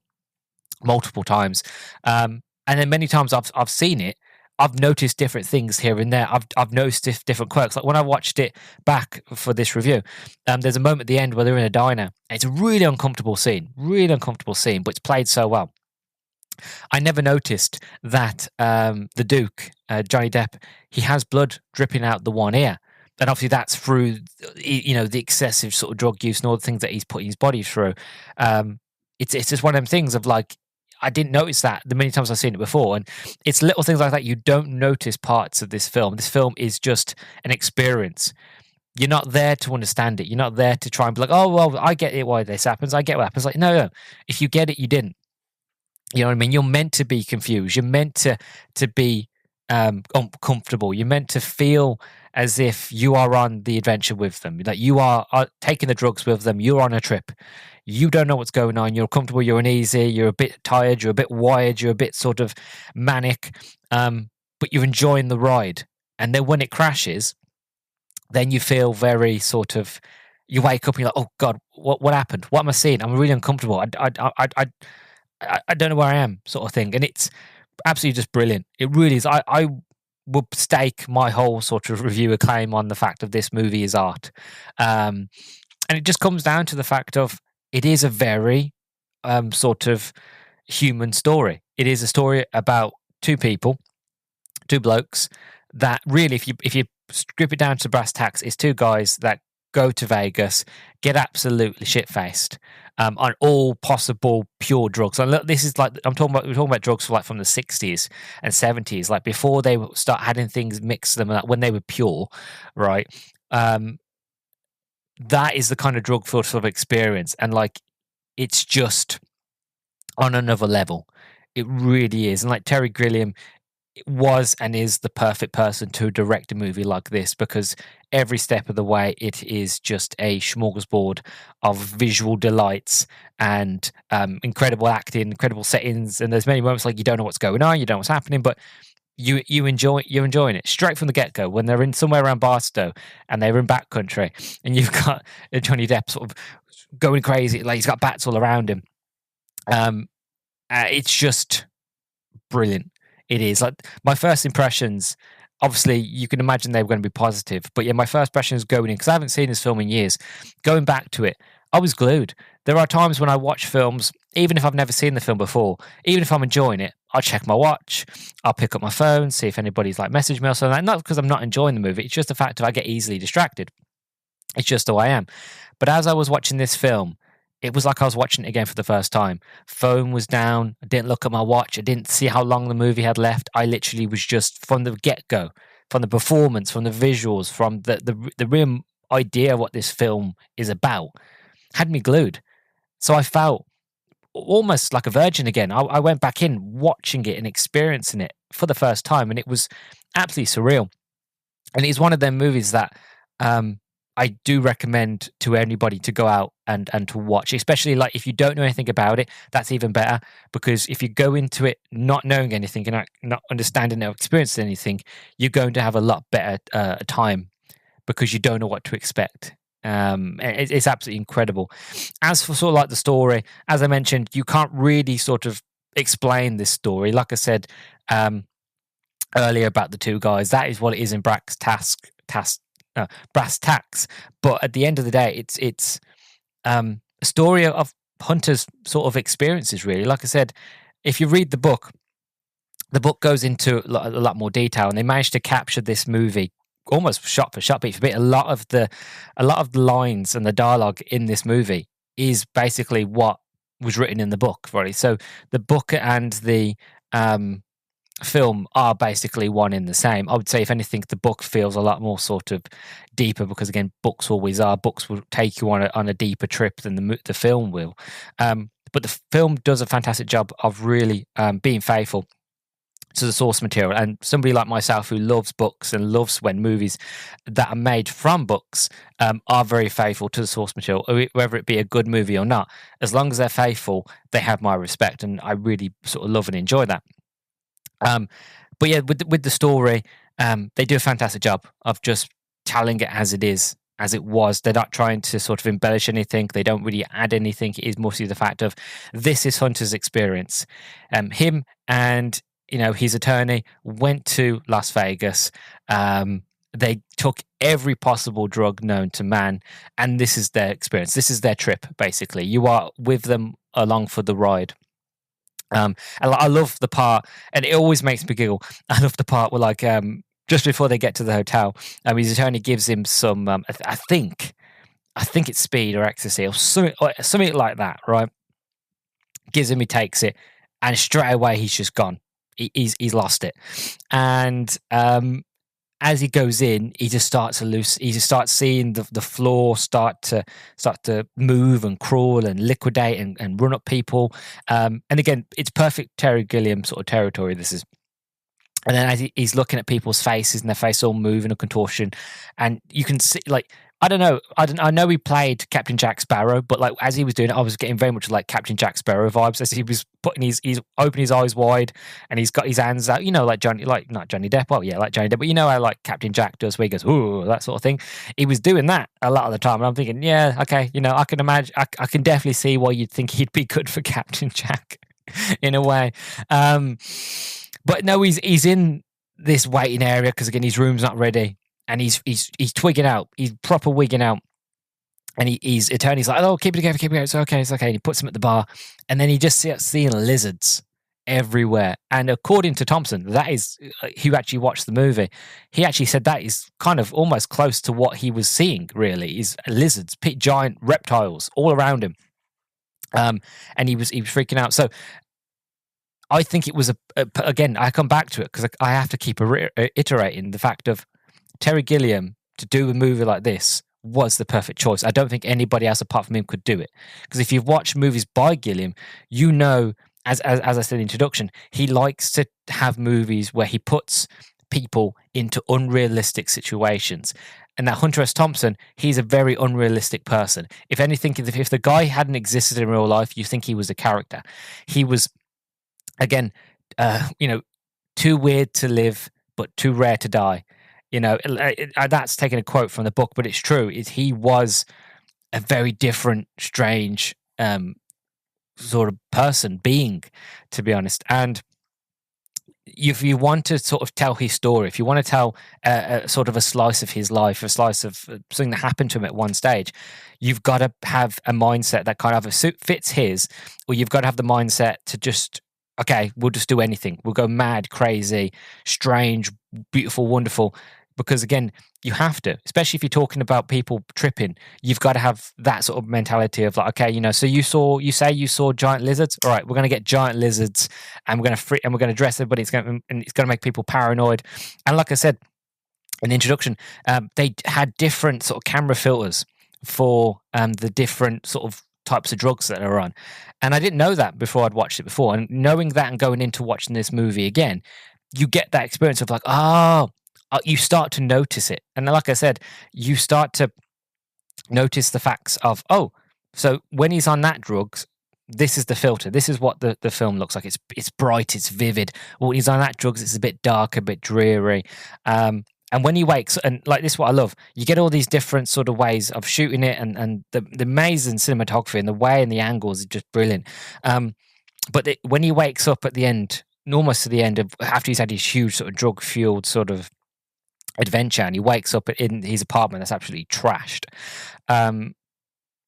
multiple times, and then many times I've seen it, I've noticed different things here and there. I've noticed different quirks. Like when I watched it back for this review, there's a moment at the end where they're in a diner. It's a really uncomfortable scene, but it's played so well. I never noticed that the Duke, Johnny Depp, he has blood dripping out the one ear. And obviously that's through, the excessive sort of drug use and all the things that he's putting his body through. It's just one of them things of like, I didn't notice that the many times I've seen it before. And it's little things like that. You don't notice parts of this film. This film is just an experience. You're not there to understand it. You're not there to try and be like, oh, well, I get it why this happens. I get what happens. Like, no. If you get it, you didn't. You know what I mean? You're meant to be confused. You're meant to be uncomfortable. You're meant to feel as if you are on the adventure with them, that you are taking the drugs with them. You're on a trip. You don't know what's going on. You're comfortable. You're uneasy. You're a bit tired. You're a bit wired. You're a bit sort of manic, but you're enjoying the ride. And then when it crashes, then you feel very sort of. You wake up and you're like, oh God, what happened? What am I seeing? I'm really uncomfortable. I don't know where I am, sort of thing. And it's absolutely just brilliant. It really is. I would stake my whole sort of reviewer claim on the fact of this movie is art. And it just comes down to the fact of it is a very sort of human story. It is a story about two people, two blokes that really, if you strip it down to brass tacks, it's two guys that go to Vegas, get absolutely shit faced on all possible pure drugs. And look, this is like we're talking about drugs like from the 60s and 70s, like before they start adding things, mix them, when they were pure, right? That is the kind of drug sort of experience, and like it's just on another level. It really is, and like Terry Gilliam was and is the perfect person to direct a movie like this, because every step of the way it is just a smorgasbord of visual delights and incredible acting, incredible settings, and there's many moments like you don't know what's going on, you don't know what's happening, but you're enjoying it straight from the get-go when they're in somewhere around Barstow and they're in backcountry and you've got Johnny Depp sort of going crazy, like he's got bats all around him. It's just brilliant. It is. Like my first impressions, obviously you can imagine they were going to be positive, but yeah, my first impressions going in, because I haven't seen this film in years, going back to it, I was glued. There are times when I watch films, even if I've never seen the film before, even if I'm enjoying it, I'll check my watch, I'll pick up my phone, see if anybody's like messaged me or something. Like, not because I'm not enjoying the movie, it's just the fact that I get easily distracted. It's just who I am. But as I was watching this film, it was like I was watching it again for the first time. Phone was down. I didn't look at my watch. I didn't see how long the movie had left. I literally was just, from the get-go, from the performance, from the visuals, from the real idea of what this film is about, had me glued. So I felt almost like a virgin again. I went back in watching it and experiencing it for the first time, and it was absolutely surreal. And it's one of them movies that I do recommend to anybody to go out and to watch, especially like if you don't know anything about it, that's even better, because if you go into it not knowing anything and not understanding or experiencing anything, you're going to have a lot better time because you don't know what to expect. It's absolutely incredible. As for sort of like the story, as I mentioned, you can't really sort of explain this story. Like I said earlier about the two guys, that is what it is in brass tacks. But at the end of the day, it's a story of Hunter's sort of experiences, really. Like I said, if you read the book goes into a lot more detail, and they managed to capture this movie almost shot for shot, beat for beat. A lot of the lines and the dialogue in this movie is basically what was written in the book, right? So the book and the film are basically one in the same. I would say, if anything, the book feels a lot more sort of deeper, because again, books always are. Books will take you on a deeper trip than the film will. But the film does a fantastic job of really being faithful to the source material. And somebody like myself who loves books and loves when movies that are made from books are very faithful to the source material, whether it be a good movie or not, as long as they're faithful, they have my respect, and I really sort of love and enjoy that. But yeah, with the story, they do a fantastic job of just telling it as it is, as it was. They're not trying to sort of embellish anything. They don't really add anything. It is mostly the fact of, this is Hunter's experience. Him and his attorney went to Las Vegas. They took every possible drug known to man, and this is their experience. This is their trip, basically. You are with them along for the ride. And I love the part, and it always makes me giggle. I love the part where, like, just before they get to the hotel, his attorney gives him some, I think it's speed or ecstasy or something like that, right? Gives him, he takes it, and straight away he's just gone. He's lost it, and as he goes in, he just starts to lose. He just starts seeing the floor start to move and crawl and liquidate and run up people. And again, it's perfect Terry Gilliam sort of territory. This is. And then as he's looking at people's faces and their face all moving and contortion, and you can see, like, I know he played Captain Jack Sparrow, but like as he was doing it, I was getting very much like Captain Jack Sparrow vibes as he was he's opening his eyes wide and he's got his hands out, like not Johnny Depp, well, yeah, like Johnny Depp, but how like Captain Jack does, where he goes, ooh, that sort of thing. He was doing that a lot of the time, and I'm thinking, yeah, okay, I can imagine, I can definitely see why you'd think he'd be good for Captain Jack in a way. But no, he's in this waiting area because again, his room's not ready. And he's twigging out. He's proper wigging out. And his attorney's like, oh, keep it together. It's okay. And he puts him at the bar. And then he just starts seeing lizards everywhere. And according to Thompson, that is who actually watched the movie. He actually said that is kind of almost close to what he was seeing. Really, is lizards, giant reptiles all around him. And he was freaking out. So I think it was again. I come back to it because I have to keep iterating the fact of Terry Gilliam to do a movie like this was the perfect choice. I don't think anybody else apart from him could do it. Because if you've watched movies by Gilliam, you know, as I said in the introduction, he likes to have movies where he puts people into unrealistic situations. And that Hunter S. Thompson, he's a very unrealistic person. If anything, if the guy hadn't existed in real life, you think he was a character. He was, again, too weird to live, but too rare to die. That's taken a quote from the book, but it's true. He was a very different, strange sort of being, to be honest. And if you want to sort of tell his story, if you want to tell sort of a slice of his life, a slice of something that happened to him at one stage, you've got to have a mindset that kind of fits his, or you've got to have the mindset to just, okay, we'll just do anything. We'll go mad, crazy, strange, beautiful, wonderful. Because again, you have to, especially if you're talking about people tripping, you've got to have that sort of mentality of like, okay, so you say you saw giant lizards. All right, we're going to get giant lizards, and we're going to dress everybody. It's going to make people paranoid. And like I said in the introduction, they had different sort of camera filters for the different sort of types of drugs that are on. And I didn't know that before I'd watched it before. And knowing that and going into watching this movie again, you get that experience of like, you start to notice it. And like I said, you start to notice the facts of, so when he's on that drugs, this is the filter. This is what the film looks like. It's bright, it's vivid. When he's on that drugs, it's a bit dark, a bit dreary. And when he wakes, and like this is what I love, you get all these different sort of ways of shooting it, and the amazing cinematography and the way and the angles are just brilliant. But when he wakes up at the end, almost to the end of after he's had his huge sort of drug-fueled sort of adventure, and he wakes up in his apartment that's absolutely trashed.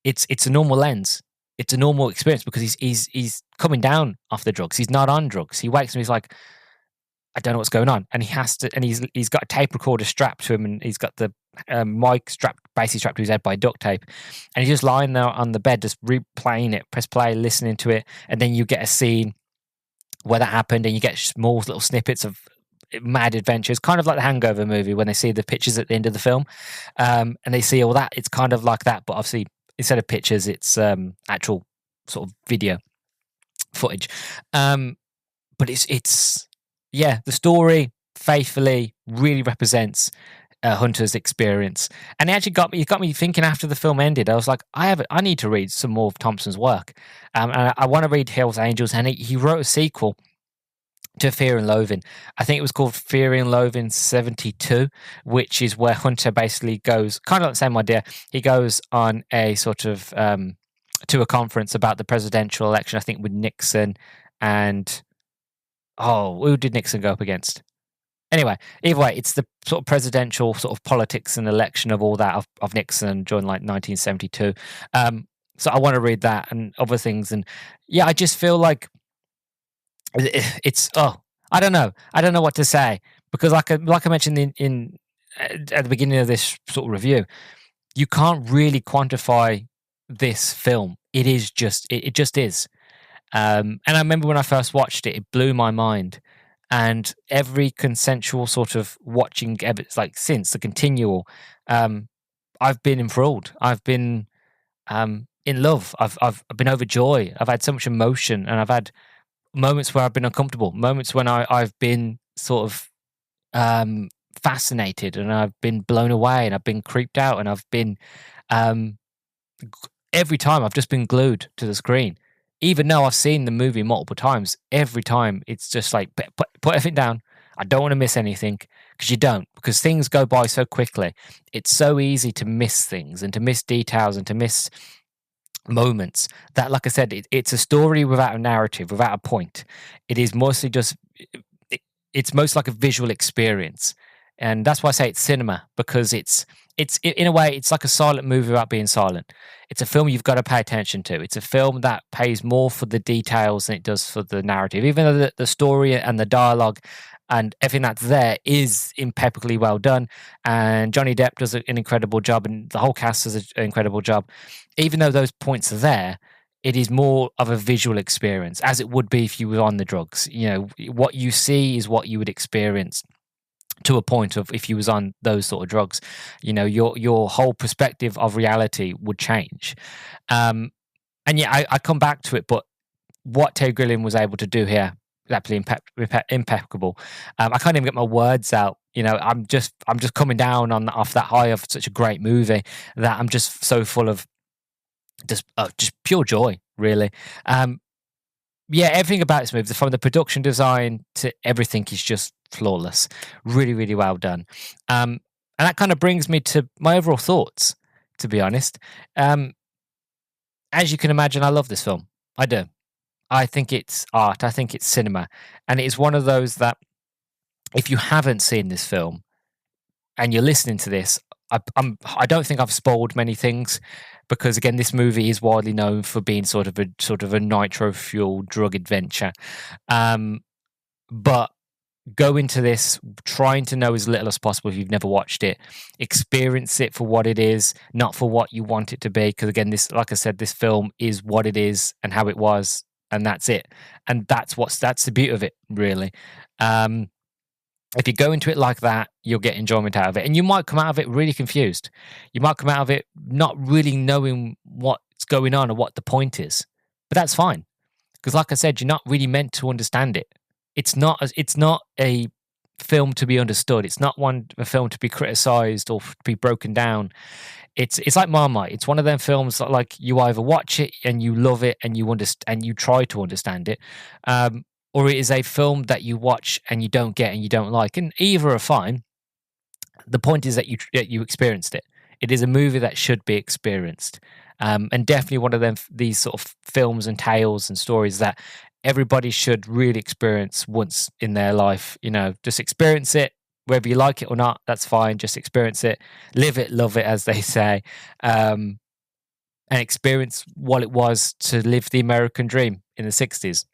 It's a normal lens. It's a normal experience because he's coming down off the drugs. He's not on drugs. He wakes up and he's like, I don't know what's going on, and he has to. And he's got a tape recorder strapped to him, and he's got the mic basically strapped to his head by duct tape, and he's just lying there on the bed, just replaying it, press play, listening to it, and then you get a scene where that happened, and you get small little snippets of mad adventures, kind of like the Hangover movie when they see the pictures at the end of the film, and they see all that. It's kind of like that, but obviously instead of pictures, it's actual sort of video footage. But it's the story faithfully really represents Hunter's experience, and it actually got me thinking after the film ended. I was like, I need to read some more of Thompson's work, and I want to read Hell's Angels, and he wrote a sequel to Fear and Loathing. I think it was called Fear and Loathing 72, which is where Hunter basically goes, kind of like the same idea. He goes on a sort of to a conference about the presidential election, I think with Nixon, and who did Nixon go up against? Anyway, either way, it's the sort of presidential sort of politics and election of all that of Nixon during like 1972. So I want to read that and other things, and I just feel like it's I don't know what to say, because like I mentioned in at the beginning of this sort of review, you can't really quantify this film. It is just it just is. And I remember when I first watched it, it blew my mind. And every consensual sort of watching, like since the continual, I've been enthralled. I've been in love. I've been overjoyed. I've had so much emotion, and I've had moments where I've been uncomfortable, moments when I've been sort of fascinated, and I've been blown away, and I've been creeped out, and I've been every time I've just been glued to the screen. Even though I've seen the movie multiple times, every time it's just like, put everything down. I don't want to miss anything, because you don't, because things go by so quickly. It's so easy to miss things and to miss details and to miss moments that, like I said, it's a story without a narrative, without a point. It is mostly just, it's most like a visual experience. And that's why I say it's cinema, because it's it's in a way, it's like a silent movie about being silent. It's a film you've got to pay attention to. It's a film that pays more for the details than it does for the narrative, even though the story and the dialogue and everything that's there is impeccably well done. And Johnny Depp does an incredible job, and the whole cast does an incredible job. Even though those points are there, it is more of a visual experience, as it would be if you were on the drugs. You know, what you see is what you would experience to a point of if you was on those sort of drugs. You know, your whole perspective of reality would change. And yeah, I come back to it, but what Terry Gilliam was able to do here is absolutely impeccable. I can't even get my words out. You know, I'm just coming down off that high of such a great movie that I'm just so full of just pure joy, really. Yeah, everything about this movie, from the production design to everything, is just flawless. Really, really well done. And that kind of brings me to my overall thoughts, to be honest. As you can imagine, I love this film. I do. I think it's art. I think it's cinema. And it's one of those that, if you haven't seen this film and you're listening to this, I don't think I've spoiled many things, because again, this movie is widely known for being sort of a nitro fueled drug adventure. But go into this trying to know as little as possible if you've never watched it. Experience it for what it is, not for what you want it to be. Because again, this, like I said, this film is what it is and how it was, and that's it. And that's the beauty of it, really. If you go into it like that, you'll get enjoyment out of it. And you might come out of it really confused. You might come out of it not really knowing what's going on or what the point is. But that's fine. Because like I said, you're not really meant to understand it. It's not a film to be understood. It's not a film to be criticised or to be broken down. It's like Marmite. It's one of them films that, like, you either watch it and you love it and you understand and you try to understand it, or it is a film that you watch and you don't get and you don't like. And either are fine. The point is that you experienced it. It is a movie that should be experienced, and definitely one of these sort of films and tales and stories that everybody should really experience once in their life. You know, just experience it, whether you like it or not. That's fine. Just experience it, live it, love it, as they say, and experience what it was to live the American dream in the 60s.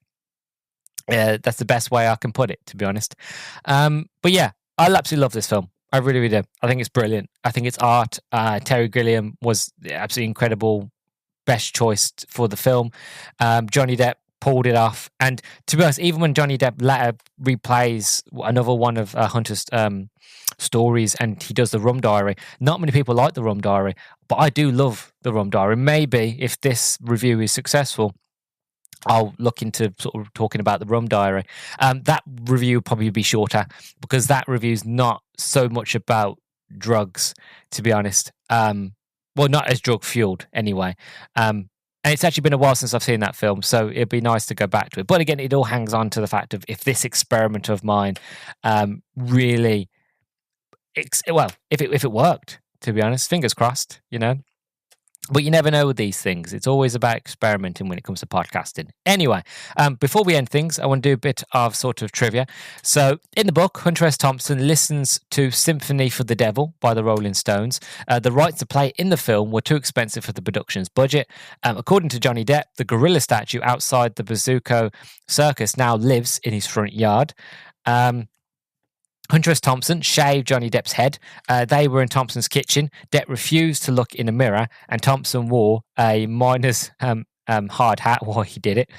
That's the best way I can put it, to be honest. But yeah, I absolutely love this film. I really, really do. I think it's brilliant. I think it's art. Terry Gilliam was absolutely incredible. Best choice for the film. Johnny Depp pulled it off. And to be honest, even when Johnny Depp later replays another one of Hunter's stories and he does the Rum Diary, not many people like the Rum Diary, but I do love the Rum Diary. Maybe if this review is successful, I'll look into sort of talking about the Rum Diary. That review will probably be shorter, because that review is not so much about drugs, to be honest. Well, not as drug fueled anyway. And it's actually been a while since I've seen that film, so it'd be nice to go back to it. But again, it all hangs on to the fact of if this experiment of mine really, if it worked, to be honest, fingers crossed, you know. But you never know with these things. It's always about experimenting when it comes to podcasting. Anyway, before we end things, I want to do a bit of sort of trivia. So in the book, Hunter S Thompson listens to Symphony for the Devil by the Rolling Stones. The rights to play in the film were too expensive for the production's budget. According to Johnny Depp, the gorilla statue outside the Bazooko Circus now lives in his front yard. Hunter S Thompson shaved Johnny Depp's head. They were in Thompson's kitchen. Depp refused to look in a mirror, and Thompson wore a miner's hard hat while he did it,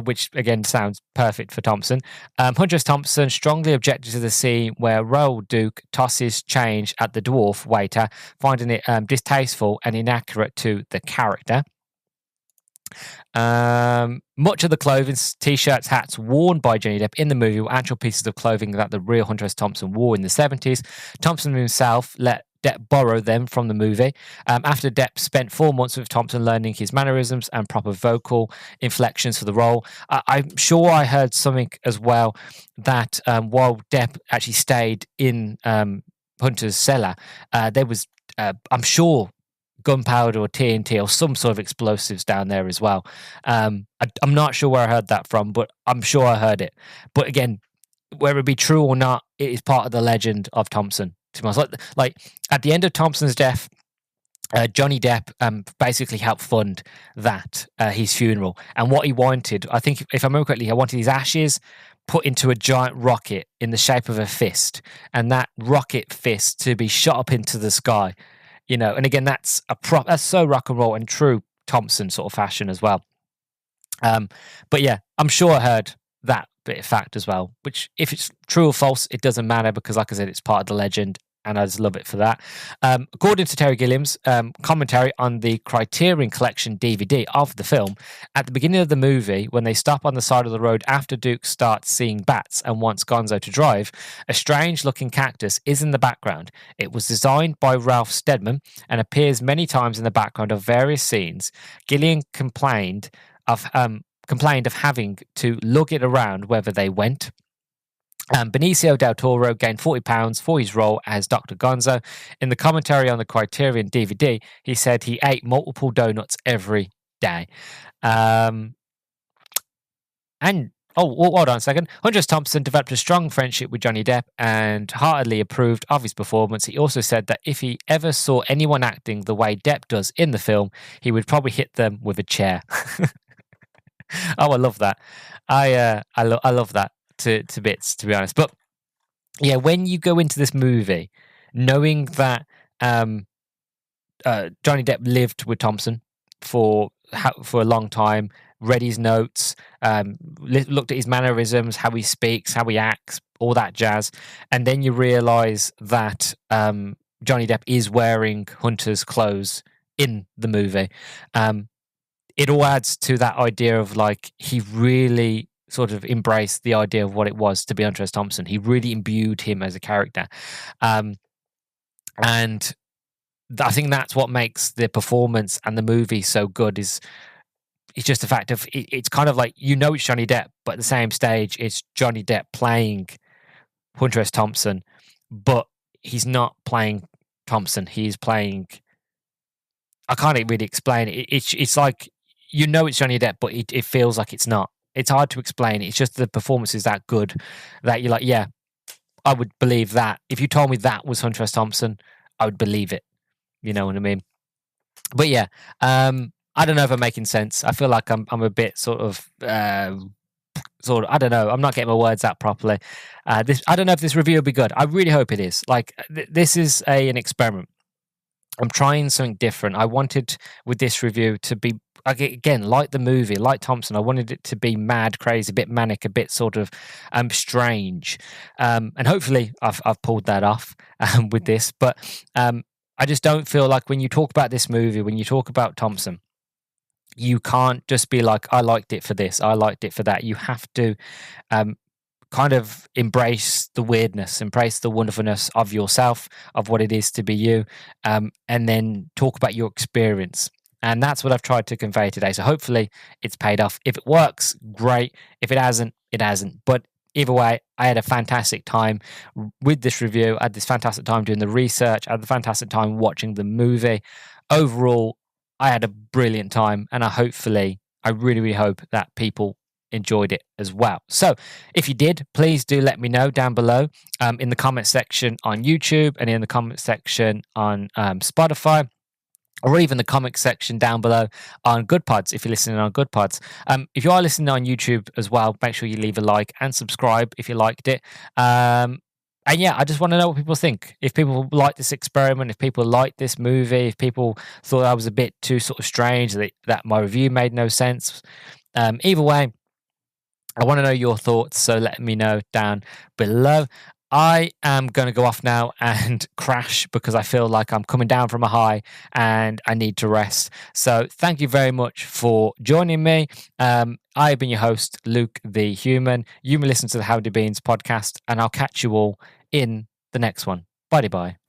which again sounds perfect for Thompson. Hunter S Thompson strongly objected to the scene where Raoul Duke tosses change at the dwarf waiter, finding it distasteful and inaccurate to the character. Much of the clothing, t-shirts, hats worn by Johnny Depp in the movie were actual pieces of clothing that the real Hunter S Thompson wore in the 70s. Thompson himself let Depp borrow them from the movie. After Depp spent 4 months with Thompson learning his mannerisms and proper vocal inflections for the role. I'm sure I heard something as well that while Depp actually stayed in Hunter's cellar, there was, I'm sure, gunpowder or TNT or some sort of explosives down there as well. I'm not sure where I heard that from, but I'm sure I heard it. But again, whether it be true or not, it is part of the legend of Thompson. To be honest, like at the end of Thompson's death, Johnny Depp basically helped fund that his funeral, and what he wanted, I think, if I remember correctly, he wanted his ashes put into a giant rocket in the shape of a fist, and that rocket fist to be shot up into the sky. And again, that's that's so rock and roll and true Thompson sort of fashion as well. But yeah, I'm sure I heard that bit of fact as well, which if it's true or false, it doesn't matter because, like I said, it's part of the legend, and I just love it for that. According to Terry Gilliam's commentary on the Criterion Collection DVD of the film, at the beginning of the movie, when they stop on the side of the road after Duke starts seeing bats and wants Gonzo to drive, a strange-looking cactus is in the background. It was designed by Ralph Steadman and appears many times in the background of various scenes. Gilliam complained of having to lug it around wherever they went. Benicio del Toro gained £40 for his role as Dr. Gonzo. In the commentary on the Criterion DVD, he said he ate multiple donuts every day. Hold on a second. Hunter S Thompson developed a strong friendship with Johnny Depp and heartily approved of his performance. He also said that if he ever saw anyone acting the way Depp does in the film, he would probably hit them with a chair. Oh, I love that. I love that to bits, to be honest. But yeah, when you go into this movie knowing that Johnny Depp lived with Thompson for a long time, read his notes, looked at his mannerisms, how he speaks, how he acts, all that jazz, and then you realize that Johnny Depp is wearing Hunter's clothes in the movie. It all adds to that idea of like he really sort of embraced the idea of what it was to be Hunter S Thompson. He really imbued him as a character. And I think that's what makes the performance and the movie so good it's just the fact of it's kind of like, it's Johnny Depp, but at the same stage, it's Johnny Depp playing Hunter S Thompson, but he's not playing Thompson. He's playing, I can't really explain it. It's like, it's Johnny Depp, but it feels like it's not. It's hard to explain. It's just the performance is that good that you're like, yeah, I would believe that. If you told me that was Hunter S Thompson, I would believe it. You know what I mean? But yeah, I don't know if I'm making sense. I feel like I'm a bit sort of, I don't know. I'm not getting my words out properly. I don't know if this review will be good. I really hope it is. Like, this is an experiment. I'm trying something different. I wanted with this review to be, again, like the movie, like Thompson, I wanted it to be mad, crazy, a bit manic, a bit sort of strange. And hopefully I've pulled that off with this. But I just don't feel like when you talk about this movie, when you talk about Thompson, you can't just be like, I liked it for this, I liked it for that. You have to kind of embrace the weirdness, embrace the wonderfulness of yourself, of what it is to be you, and then talk about your experience. And that's what I've tried to convey today. So hopefully it's paid off. If it works, great. If it hasn't, it hasn't. But either way, I had a fantastic time with this review. I had this fantastic time doing the research. I had a fantastic time watching the movie. Overall, I had a brilliant time, and I really, really hope that people enjoyed it as well. So if you did, please do let me know down below in the comment section on YouTube and in the comment section on Spotify, or even the comment section down below on Good Pods if you're listening on Good Pods. If you are listening on YouTube as well, make sure you leave a like and subscribe if you liked it. And yeah, I just want to know what people think. If people like this experiment, if people like this movie, if people thought I was a bit too sort of strange, that my review made no sense. Either way, I want to know your thoughts, so let me know down below. I am going to go off now and crash because I feel like I'm coming down from a high and I need to rest. So thank you very much for joining me. I've been your host, Luke the Human. You may listen to the Howdy Beans podcast, and I'll catch you all in the next one. Bye-bye.